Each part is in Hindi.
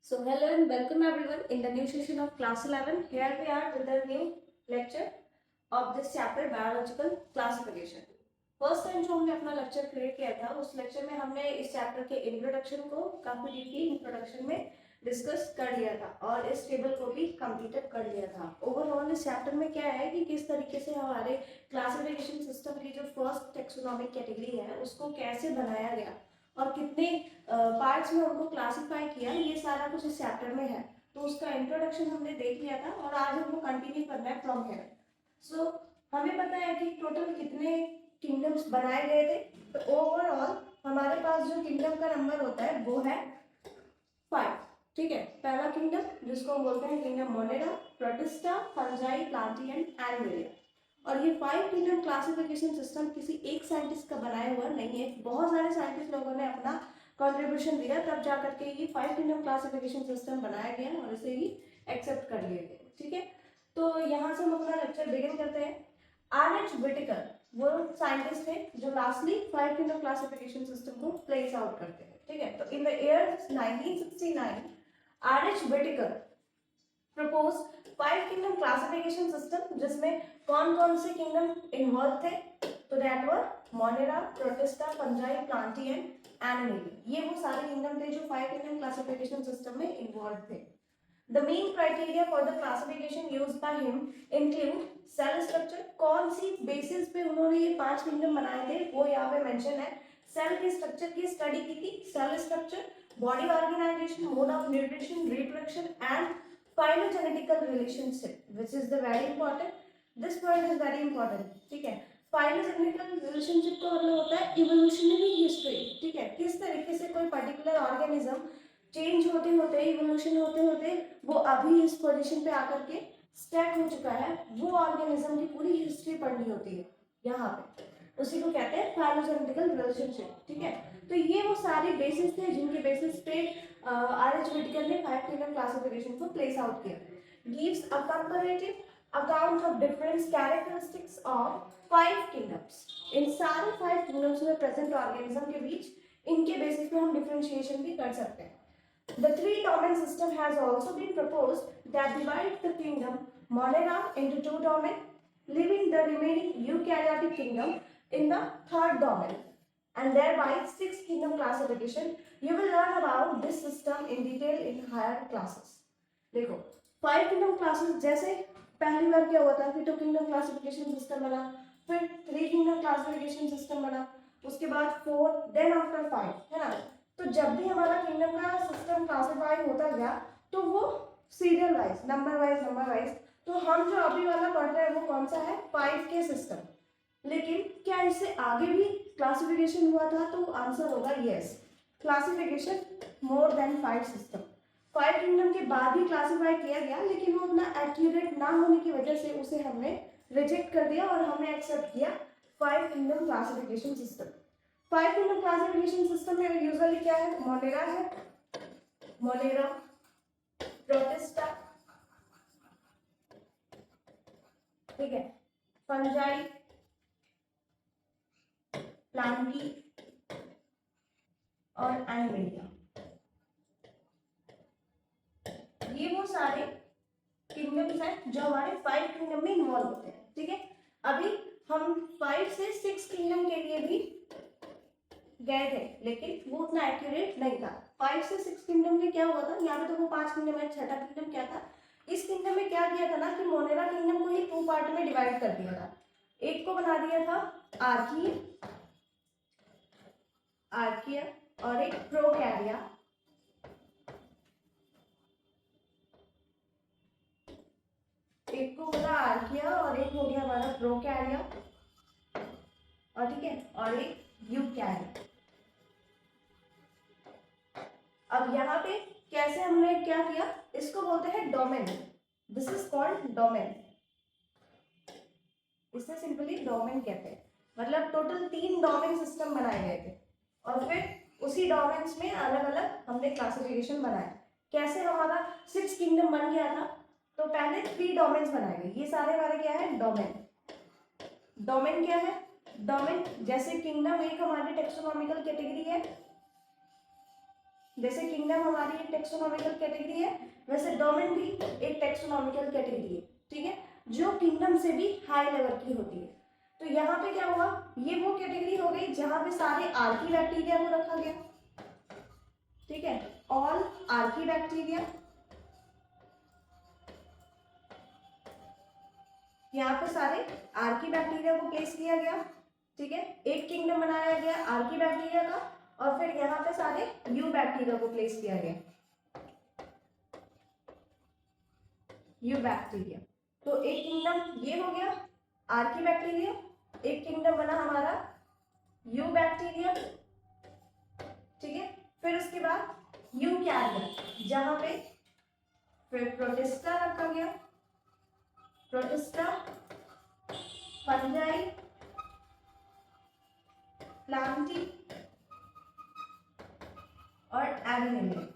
So hello and welcome everyone in the new session of class 11. Here we are with the new lecture of this chapter biological classification. First time जो हमने अपना लेक्चर क्रिएट किया था उस लेक्चर में हमने इस चैप्टर के इंट्रोडक्शन को काफी डीपली इंट्रोडक्शन में डिस्कस कर लिया था और इस टेबल को भी कंप्लीटेड कर लिया था। ओवरऑल इस चैप्टर में क्या है कि किस तरीके से हमारे क्लासिफिकेशन सिस्टम की जो फर्स्ट टेक्सोनॉमिक कैटेगरी है उसको कैसे बनाया गया और कितने पार्ट्स में उनको क्लासिफाई किया, ये सारा कुछ इस चैप्टर में है। तो उसका इंट्रोडक्शन हमने देख लिया था और आज हमको कंटिन्यू करना है फ्रॉम हियर। सो हमें पता है कि टोटल कितने किंगडम्स बनाए गए थे। तो ओवरऑल हमारे पास जो किंगडम का नंबर होता है वो है 5। ठीक है, पहला किंगडम जिसको हम बोलते हैं kingdom Monera, Protista, Fungi, Plantae and Animalia. और ये 5 किंगडम क्लासिफिकेशन सिस्टम किसी एक साइंटिस्ट का बनाया हुआ नहीं है, बहुत सारे साइंटिस्ट लोगों ने अपना कंट्रीब्यूशन दिया तब जा करके ये 5 किंगडम क्लासिफिकेशन सिस्टम बनाया गया और इसे ही एक्सेप्ट कर लिए गए। ठीक है, तो यहाँ से हम अपना लेक्चर बिगिन करते हैं। आर.एच. व्हिटेकर वो साइंटिस्ट थे जो लास्टली 5 किंगडम क्लासिफिकेशन सिस्टम को प्लेस आउट करते हैं। ठीक है, तो in the year 1969 R H. Whittaker propose 5 kingdom classification system जिसमें कौन कौन से किंगडम इन्वॉल्व थे। तो that were Monera, Protista, Fungi, Plantae and Animalia. ये वो सारे किंगडम थे जो 5 किंगडम क्लासिफिकेशन सिस्टम में इन्वॉल्व थे। The main criteria for the classification used by him include cell structure। कौन सी बेसिस पे उन्होंने ये 5 किंगडम बनाए थे वो यहाँ पे मेंशन है। सेल के स्ट्रक्चर की स्टडी की थी, cell structure, body organisation, mode of nutrition, reproduction and phylogenetical relationship, which is the very important. This point is very important। ठीक है, phylogenetical relationship का मतलब होता है evolutionary history। ठीक है, किस तरीके से कोई पर्टिकुलर ऑर्गेनिज्म चेंज होते होते, इवोल्यूशन होते होते वो अभी इस पोजीशन पे आकर के स्टैक हो चुका है, वो ऑर्गेनिज्म की पूरी हिस्ट्री पढ़नी होती है यहाँ पे। उसी को कहते हैं फाइलोजेनेटिकल रिलेशनशिप। ठीक है, तो ये वो सारे बेसिस थे जिनके बेसिस पे आर.एच. व्हिटेकर ने 5 किंगडम क्लासिफिकेशन को प्लेस आउट किया। Gives a comparative account of different characteristics of 5 kingdoms. इन सारे 5 किंगडम्स में प्रेजेंट ऑर्गेनिज्म के बीच इनके बेसिस पे हम डिफरेंशिएशन भी कर सकते हैं। The three domain system has also been proposed that divides the kingdom Monera into 2 domains, leaving the remaining eukaryotic kingdom in the 3rd domain, and thereby 6 kingdom classification. You will learn about this system in detail in higher classes. देखो 5 kingdom classes जैसे पहली बार क्या हुआ था कि 2 kingdom classification system बना, फिर 3 kingdom classification system बना, उसके बाद 4, then after 5, है ना। तो जब भी हमारा किंगडम का सिस्टम क्लासिफाई होता गया तो वो सीरियल वाइज, नंबर वाइज। तो हम जो अभी वाला पढ़ रहे हैं वो कौन सा है, 5 के सिस्टम। लेकिन क्या इससे आगे भी क्लासिफिकेशन हुआ था, तो आंसर होगा yes. Classification more than 5 system, 5 kingdom के बाद ही क्लासिफाई किया गया, लेकिन वो उतना एक्यूरेट ना होने की वजह से उसे हमने रिजेक्ट कर दिया और हमने एक्सेप्ट किया 5 kingdom classification system. 5 kingdom classification system में यूजुअली क्या है, मोनेरा है, मोनेरा, प्रोटिस्टा, ठीक है, फंजाई, प्लांटी और एनिमलिया। ये वो सारे किंगडम्स हैं जो हमारे 5 किंगडम में इन्वॉल्व होते हैं। ठीक है, अभी हम 5 से 6 किंगडम के लिए भी गए थे लेकिन वो उतना एक्यूरेट नहीं था। 5 से 6 किंगडम में क्या हुआ था, यहाँ पे तो वो 5 किंगडम है, छठा किंगडम क्या था, इस किंगडम में क्या किया था ना कि मोनेरा किंगडम को ही 2 पार्ट में डिवाइड कर दिया था। एक को बना दिया था आर्किया और एक प्रोकैरिया। एक को बोला आर्किया और एक हो गया हमारा प्रोकैरिया, और ठीक है, और एक यूकैरिया। अब यहाँ पे कैसे हमने क्या किया, इसको बोलते हैं domain. This is called domain, इसे सिंपली डोमेन कहते हैं। मतलब टोटल 3 डोमेन सिस्टम बनाए गए थे और फिर उसी डोमेन्स में अलग अलग हमने क्लासिफिकेशन बनाया। कैसे हमारा 6 किंगडम बन गया था, तो पहले 3 डोमेन्स बनाए गए। ये सारे हमारे क्या है, डोमेन। डोमेन क्या है, डोमेन जैसे किंगडम एक हमारी टेक्सोनॉमिकल कैटेगरी है, जैसे किंगडम हमारी एक टेक्सोनॉमिकल कैटेगरी है, वैसे डोमेन भी एक टेक्सोनॉमिकल कैटेगरी है, ठीक है, जो किंगडम से भी हाई लेवल की होती है। तो यहाँ पे क्या हुआ, ये वो कैटेगरी हो गई जहां पे सारे आर्की बैक्टीरिया को रखा गया, ठीक है, ऑल आर्की बैक्टीरिया, यहाँ पे सारे आर्की बैक्टीरिया को प्लेस किया गया, ठीक है, एक किंगडम बनाया गया आर्की बैक्टीरिया का, और फिर यहाँ पे सारे यू बैक्टीरिया को प्लेस किया गया, यू बैक्टीरिया। तो एक किंगडम ये हो गया आर्की बैक्टीरिया, एक किंगडम बना हमारा यू बैक्टीरिया, ठीक है। फिर उसके बाद यू कैरियर, जहां पे फिर प्रोटिस्टा रखा गया, प्रोटिस्टा, फंजाई, प्लांटी और एनिमल,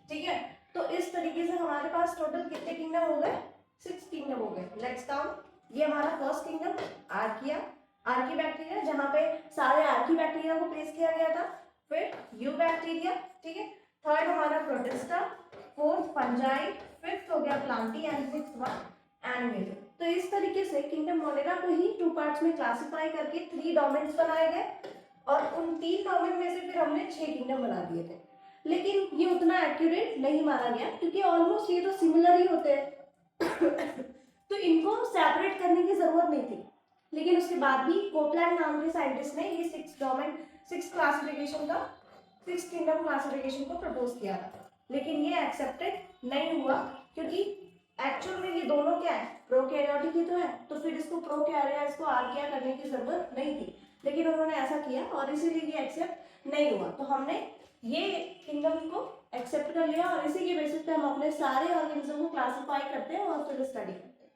ठीक है। तो इस तरीके से हमारे पास टोटल कितने किंगडम हो गए, 6 किंगडम हो गए। Let's count. ये हमारा first kingdom archaea, Archie bacteria, जहां पे सारे आर्की बैक्टीरिया को प्लेस किया गया था। फिर यू बैक्टीरिया, ठीक है। थर्ड हमारा प्रोटिस्टा, फोर्थ फंजाई, फिफ्थ हो गया Plantae and sixth one animal. तो इस तरीके से किंगडम मोनेरा को ही 2 पार्ट्स में क्लासिफाई करके 3 डोमेन्स बनाए गए, और उन 3 डोमेन में से फिर हमने 6 किंगडम बना दिए थे। लेकिन ये उतना एक्यूरेट नहीं माना गया, क्योंकि ऑलमोस्ट ये तो सिमिलर ही होते हैं तो इनको सेपरेट करने की जरूरत नहीं थी। लेकिन उसके बाद भी कोपलैंड नाम के साइंटिस्ट ने ये 6 क्लासिफिकेशन का, 6 किंगडम क्लासिफिकेशन को प्रपोज किया था, लेकिन ये एक्सेप्टेड नहीं हुआ, क्योंकि एक्चुअल में ये दोनों क्या है, प्रोकैरियोटिक ही तो है, तो फिर इसको प्रोकैरिया, इसको आर्किया करने की जरूरत नहीं थी। लेकिन उन्होंने ऐसा किया और इसीलिए ये एक्सेप्ट नहीं हुआ। तो हमने ये किंगडम को एक्सेप्ट कर लिया, और इसी के बेसिस पे हम अपने सारे ऑर्गेनिज्म को क्लासिफाई करते हैं और फिर स्टडी करते हैं,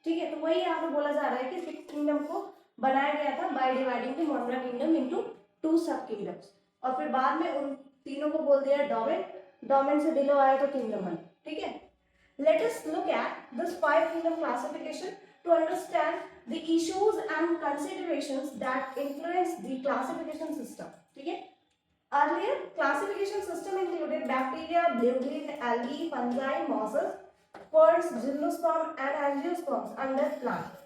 ठीक है। तो वही यहाँ पे बोला जा रहा है कि 6 किंगडम को बनाया गया था by dividing the Monera kingdom into 2 सब किंगडम्स, और फिर बाद में उन तीनों को बोल दिया डोमेन, डोमेन से बिलो आया तो किंगडम बना, ठीक है। Let us look at this 5 kingdom classification to understand the issues and considerations that influence the classification system, ठीक है। Earlier classification system included bacteria, blue-green algae, fungi, mosses, ferns, gymnosperm and angiosperms under plant।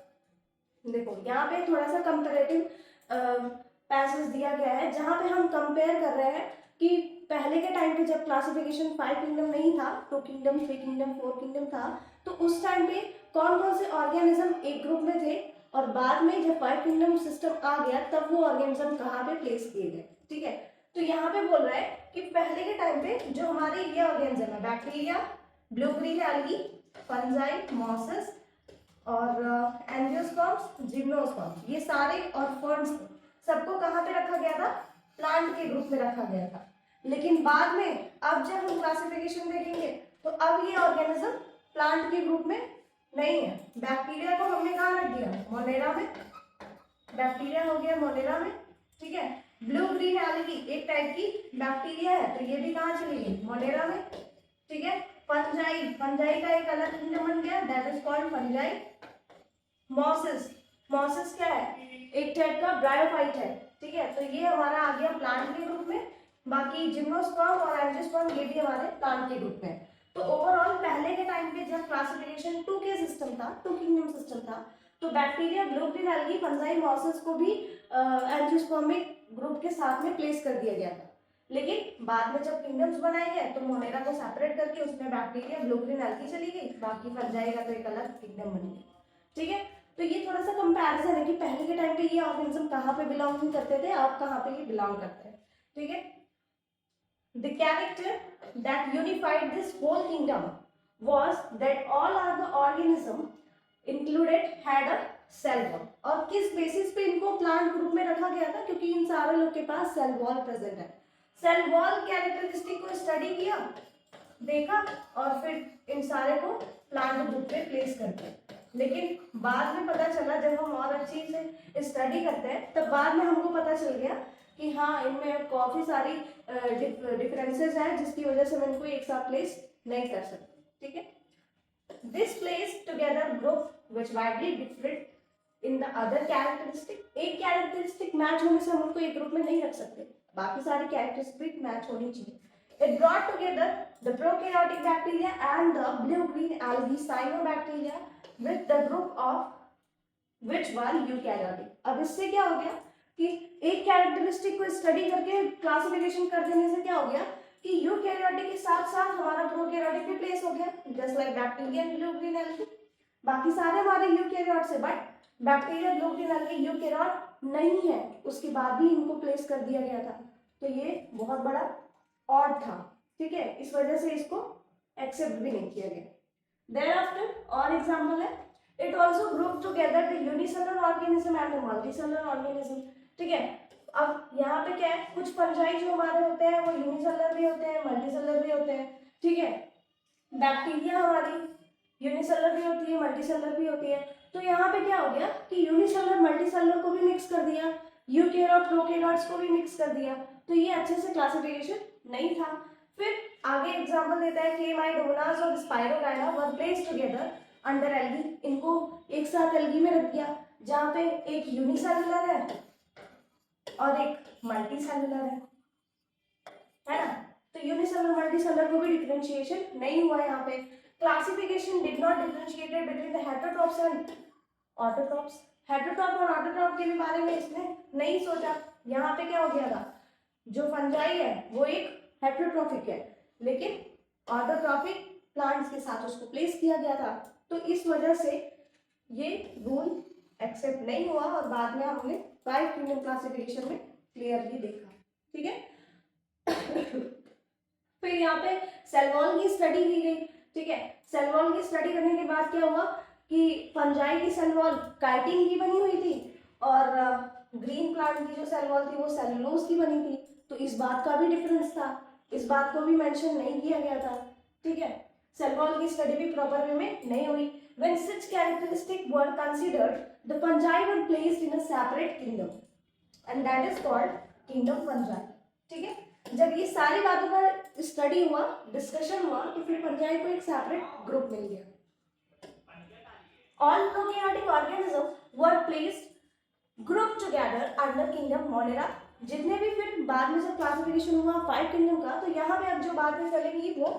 देखो यहाँ पे थोड़ा सा कंपैरेटिव पैसेज दिया गया है, जहाँ पे हम कंपेयर कर रहे हैं कि पहले के टाइम पे जब क्लासिफिकेशन 5 किंगडम नहीं था, 2 किंगडम, 3 किंगडम, 4 किंगडम था, तो उस टाइम पे कौन कौन से ऑर्गेनिज्म एक ग्रुप में थे, और बाद में जब 5 किंगडम सिस्टम आ गया तब वो ऑर्गेनिज्म कहाँ पे प्लेस किए गए, ठीक है। तो यहाँ पे बोल रहा है कि पहले के टाइम पे जो हमारे ये ऑर्गेनिज्म है, bacteria, blue green algae, fungi, mosses और एंजियोस्पर्म्स, जिम्नोस्पर्म्स, ये सारे और फर्न्स सबको कहाँ पे रखा गया था, प्लांट के ग्रुप में रखा गया था। लेकिन बाद में अब जब हम क्लासिफिकेशन देखेंगे तो अब ये ऑर्गेनिज्म प्लांट के ग्रुप में नहीं है। बैक्टीरिया को हमने कहाँ रख दिया, मोनेरा में, बैक्टीरिया हो गया मोनेरा में, ठीक है। ब्लू ग्रीन एल्गी एक टाइप की बैक्टीरिया है, तो ये भी कहाँ चली गई, मोनेरा में, ठीक है। फंजाई, फंजाई का एक अलग किंगडम बन गया, that is called fungi. Mosses, mosses क्या है, एक टाइप का ब्रायोफाइट है, ठीक है। तो ये हमारा आ गया प्लांट के ग्रुप में। बाकी जिम्नोस्पर्म और एंजियोस्पर्म ये भी हमारे प्लांट के ग्रुप में। तो ओवरऑल पहले के टाइम पे जब क्लासिफिकेशन 2 के सिस्टम था, 2 किंगडम सिस्टम था, तो bacteria, blue green algae, fungi, mosses को भी एंजियोस्पर्मिक ग्रुप के साथ में प्लेस कर दिया गया था। लेकिन बाद में जब किंगडम्स बनाए गए तो मोनेरा को सेपरेट करके उसमें बैक्टीरिया, ब्लू ग्रीन एल्गी चली गई, बाकी फंजाई का तो एक अलग किंगडम बन गया, ठीक है। तो ये थोड़ा सा कंपैरिजन है कि पहले के टाइम पे ये ऑर्गेनिज्म कहाँ पे बिलोंग करते थे, अब कहाँ पे ये बिलोंग करते हैं, ठीक है। The character that unified this whole kingdom was that all other organism included had a cell wall। और किस बेसिस पे इनको प्लांट ग्रुप में रखा गया था, क्योंकि इन सारे लोग के पास सेल वॉल प्रेजेंट है। सेल वॉल कैरेक्टरिस्टिक को स्टडी किया, देखा, और फिर इन सारे को प्लांट ग्रुप में प्लेस करते हैं। लेकिन बाद में पता चला, जब हम और अच्छी से स्टडी करते हैं तब बाद में हमको पता चल गया कि हाँ, इनमें काफी सारी डिफरेंसेस हैं, जिसकी वजह से हम इनको एक साथ प्लेस नहीं कर सकते, ठीक है। This place together group which widely different in the other characteristic, एक कैरेक्टरिस्टिक मैच होने से हम उनको एक ग्रुप में नहीं रख सकते, बाकी सारी कैरेक्टरिस्टिक मैच होनी चाहिए. It brought together the prokaryotic bacteria and the blue-green algae cyanobacteria with the group of which were eukaryotic. अब इससे क्या हो गया कि एक कैरेक्टरिस्टिक को स्टडी करके क्लासिफिकेशन कर देने से क्या हो गया कि यूकैरियोटिक के साथ साथ हमारा प्रोकैरियोटिक भी प्लेस हो गया, just like bacteria and blue-green algae. बाकी सारे हमारे यूकैरियोट से, but bacteria blue-green algae eukaryote नहीं है, उसके बाद भी इनको प्लेस कर दिया गया था. तो ये बहुत बड़ा ऑड था, ठीक है, इस वजह से इसको एक्सेप्ट भी नहीं किया गया. देयरआफ्टर और एग्जांपल है, it also group together the unicellular organism and the multicellular organism. ठीक है, अब यहाँ पे क्या है, कुछ फंजाई जो हमारे होते हैं वो यूनिसेलुलर भी होते हैं, मल्टीसेलुलर भी होते हैं. ठीक है, बैक्टीरिया हमारी यूनिसेलुलर भी होती है, मल्टीसेलुलर भी होती है. तो यहाँ पे क्या हो गया कि यूनिसेलुलर मल्टीसेलुलर को भी मिक्स कर दिया, यूकैरियोट प्रोकैरियोट्स को भी मिक्स कर दिया. तो ये अच्छे से क्लासिफिकेशन नहीं था. फिर आगे एग्जांपल देता है क्लेमाइडोनास और spirogyra were placed together under algae. इनको एक साथ एल्गी में रख दिया जहाँ पे एक यूनिसेलुलर है और एक मल्टीसेलुलर है ना. तो यूनिसेलुलर मल्टीसेलुलर को भी डिफरेंशिएशन नहीं हुआ यहाँ पे. Classification did not differentiated between the heterotrophs and autotrophs. Heterotroph और ऑटोट्रॉप के भी बारे में इसने नहीं सोचा. यहाँ पे क्या हो गया था, जो फंजाई है वो एक हेटेरोट्रॉफिक है, लेकिन ऑटोट्रॉफिक प्लांट्स के साथ उसको प्लेस किया गया था. तो इस वजह से ये रूल एक्सेप्ट नहीं हुआ और बाद में हमने 5 किंगडम क्लासिफिकेशन में क्लियरली देखा. ठीक है. फिर यहाँ पे सेल वॉल की स्टडी की गई. ठीक है, सेल वॉल की स्टडी करने के बाद क्या हुआ कि फंजाई की सेल वॉल काइटिन की बनी हुई थी और ग्रीन प्लांट की जो सेल वॉल थी वो सेलुलोज की बनी थी. तो इस बात का भी डिफरेंस था, इस बात को भी मेंशन नहीं किया गया था. ठीक है, सेल वॉल की स्टडी भी प्रॉपर वे में नहीं हुई. When such characteristics were considered, the fungi were placed in a separate kingdom, and that is called kingdom fungi. ठीक है, जब ये सारी बातों का स्टडी हुआ, डिस्कशन हुआ, तो फिर फंजाई को एक सेपरेट ग्रुप मिल गया. All prokaryotic organisms were placed grouped together under kingdom Monera. जितने भी फिर बाद में जब क्लासिफिकेशन हुआ 5 किंगडम का, तो यहाँ पे अब जो बात में चलेंगी वो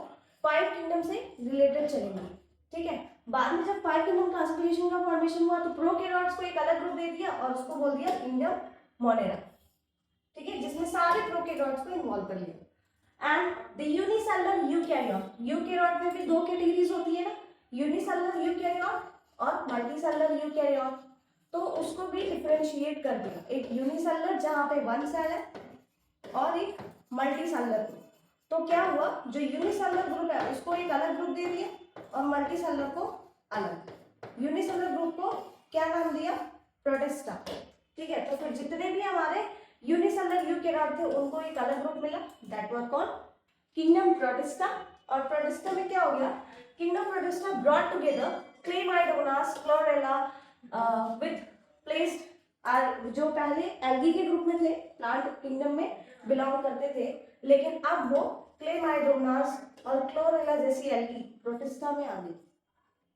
5 किंगडम से रिलेटेड चलेंगी. ठीक है, बाद में जब 5 किंगडम क्लासिफिकेशन का फॉर्मेशन हुआ तो प्रोकैरियोट्स को एक अलग ग्रुप दे दिया और उसको बोल दिया किंगडम मोनेरा. ठीक है, जिसमें सारे प्रोकैरियोट्स को इन्वॉल्व कर लिया. And the unicellular eukaryote, eukaryote में भी 2 कैटेगरीज होती है ना, यूनिसेलुलर यूकैरियोट और मल्टीसेलुलर यूकैरियोट. तो उसको भी डिफरेंशिएट कर दिया, एक यूनिसेलुलर जहाँ पे 1 सेल है और एक मल्टीसेलुलर ग्रुप. तो क्या हुआ, जो यूनिसेलुलर ग्रुप है उसको एक अलग ग्रुप दे दिया और मल्टीसेलुलर को अलग. यूनिसेलुलर ग्रुप को क्या नाम दिया, प्रोटिस्टा. ठीक है, तो फिर जितने भी हमारे यूनिसेलुलर यूकैरियोट थे उनको एक अलग ग्रुप मिला, that was called kingdom protista. और प्रोटिस्टा में क्या हो गया, kingdom protista brought together chlamydomonas chlorella with placed, जो पहले एल्गी के ग्रुप में थे, प्लांट किंगडम में बिलोंग करते थे, लेकिन अब वो क्लेमाइडोनास और क्लोरेला जैसी एल्गी प्रोटिस्टा में आ गई.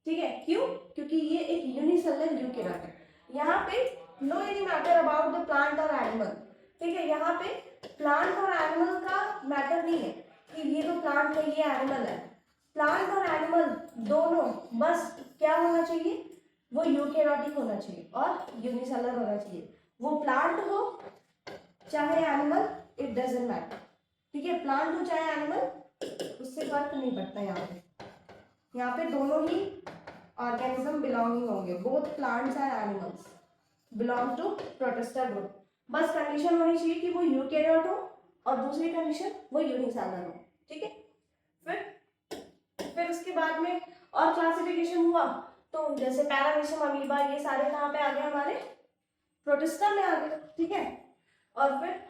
ठीक है, क्यों, क्योंकि ये एक यूनिसेलुलर यूकैरियोट है. यहाँ पे no any matter about the plant और एनिमल. ठीक है, यहाँ पे प्लांट और एनिमल का मैटर नहीं है कि ये तो प्लांट है ये एनिमल है. प्लांट और एनिमल दोनों बस क्या होना चाहिए, वो यूकैरियोटिक होना चाहिए और यूनिसेलुलर होना चाहिए. वो प्लांट हो चाहे एनिमल, इट डजंट मैटर. ठीक है, प्लांट हो चाहे एनिमल, उससे फर्क नहीं पड़ता. यहाँ पे दोनों ही ऑर्गेनिज्म बिलोंगिंग होंगे, both plants and animals belong to Protista group. बस कंडीशन होनी चाहिए कि वो यूकैरियोट हो और दूसरी कंडीशन वो यूनिसेलुलर हो. ठीक है, फिर उसके बाद में और क्लासिफिकेशन हुआ, तो जैसे पैरामीशियम अमीबा ये सारे कहाँ पे आ गए, हमारे प्रोटिस्टा में आ गए. ठीक है, और फिर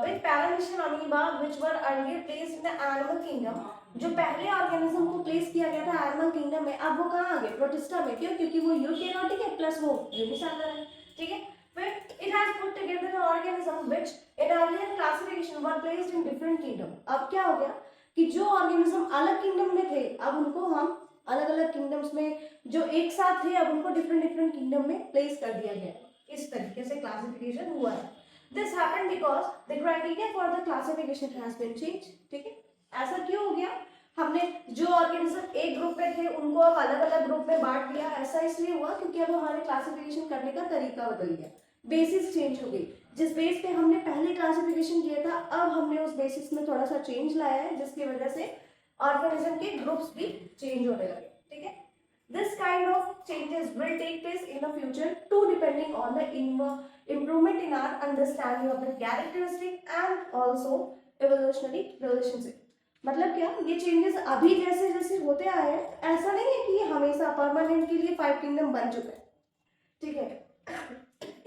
with paramecium amoeba which were earlier placed in the animal kingdom, जो पहले ऑर्गेनिज्म को प्लेस किया गया था एनिमल किंगडम में, अब वो कहाँ आ गए, प्रोटिस्टा में. क्यों, क्योंकि वो यूकैरियोटिक है प्लस वो यूनिसेलुलर है. ठीक है, फिर it has put together the organism which in earlier classification were placed in different kingdom. अब क्या हो गया कि जो ऑर्गेनिज्म अलग किंगडम में थे अब उनको हम अलग अलग किंगडम्स में जो एक साथ थे अब उनको डिफरेंट डिफरेंट किंगडम में प्लेस कर दिया गया। इस तरीके से क्लासिफिकेशन हुआ है। This happened because the criteria for the classification has been change. ठीक है, ऐसा क्यों हो गया? हमने जो ऑर्गेनिज्म एक ग्रुप में थे उनको अब अलग अलग ग्रुप में बांट दिया। ऐसा इसलिए हुआ क्योंकि अब हमारे क्लासिफिकेशन करने का तरीका बदल गया, बेसिस चेंज हो गई। जिस बेस पे हमने पहले क्लासिफिकेशन किया था अब हमने उस बेसिस में थोड़ा सा चेंज लाया है, जिसकी वजह से ऑर्गेनिज्म के ग्रुप्स भी चेंज होने लगे। ठीक है, this kind of changes will take place in the future too, depending on the improvement in our understanding of the characteristic and also evolutionary relationship। मतलब क्या, ये चेंजेस अभी जैसे जैसे होते आए हैं, ऐसा नहीं है कि ये हमेशा परमानेंट के लिए 5 किंगडम बन चुके हैं। ठीक है,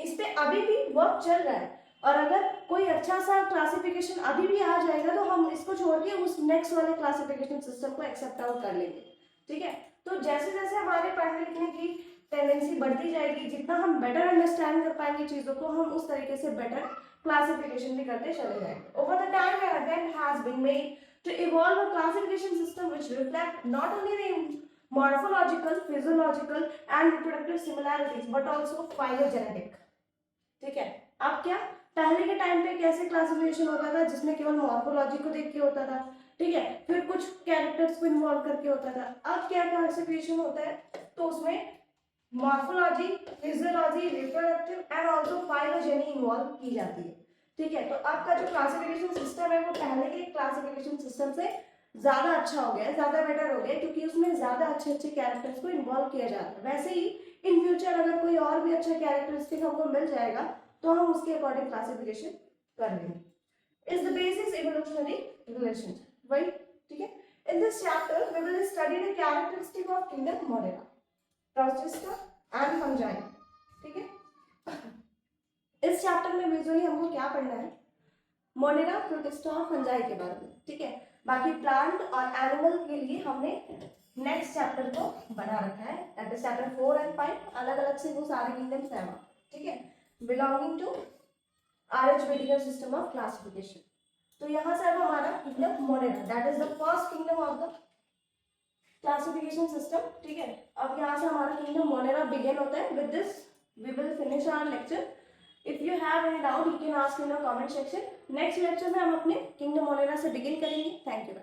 इस पे अभी भी वर्क चल रहा है और अगर कोई अच्छा सा क्लासिफिकेशन अभी भी आ जाएगा तो हम इसको छोड़ के उस नेक्स्ट वाले क्लासिफिकेशन सिस्टम को एक्सेप्ट आउट कर लेंगे। ठीक है, तो जैसे जैसे हमारे पढ़ने लिखने की टेंडेंसी बढ़ती जाएगी, जितना हम बेटर अंडरस्टैंड कर पाएंगे चीजों को, हम उस तरीके से बेटर क्लासिफिकेशन भी करते चले जाएंगे। Over the time an attempt has been made to evolve a classification system which reflect not only the morphological, physiological and reproductive similarities but also phylogenetic। ठीक है, अब क्या, पहले के टाइम पे कैसे क्लासिफिकेशन होता था जिसमें केवल मॉर्फोलॉजी को देख के होता था। ठीक है, फिर कुछ कैरेक्टर्स को इन्वॉल्व करके होता था। अब क्या क्लासिफिकेशन होता है तो उसमें morphology, physiology, reproductive and also phylogeny involve की जाती है। ठीक है, तो आपका जो क्लासिफिकेशन सिस्टम है वो पहले के क्लासिफिकेशन सिस्टम से ज्यादा अच्छा हो गया है, ज्यादा बेटर हो गया, क्योंकि उसमें ज्यादा अच्छे अच्छे कैरेक्टर्स को इन्वॉल्व किया जाता है। वैसे ही इन फ्यूचर अगर कोई और भी अच्छा कैरेक्टरिस्टिक हमको मिल जाएगा तो हम उसके अकॉर्डिंग क्लासिफिकेशन कर लेंगे। Is the basis evolutionary relation, वही। ठीक है, in this chapter we will study the characteristic of kingdom Monera, Protista and Fungi. ठीक है, इस चैप्टर में मेजरली हमको क्या पढ़ना है, मोनेरा, प्रोटिस्टा और फंजाई के बारे में। ठीक है, बाकी प्लांट और एनिमल के लिए हमने नेक्स्ट चैप्टर को बना रखा है, दैट इज चैप्टर 4 एंड 5, अलग अलग से वो सारे किंगडम्स हैं वहाँ। ठीक है, बिलोंगिंग टू आर्यभट्टियन सिस्टम ऑफ क्लासिफिकेशन। तो यहाँ से अब हमारा kingdom monera, that is the first kingdom of the classification system. ठीक है, अब यहाँ से हमारा किंगडम मोनेरा बिगिन होता है। With this we will finish our lecture. If you have any doubt you can ask in the comment section. Next lecture में हम अपने किंगडम मोनेरा से बिगिन करेंगे। Thank you.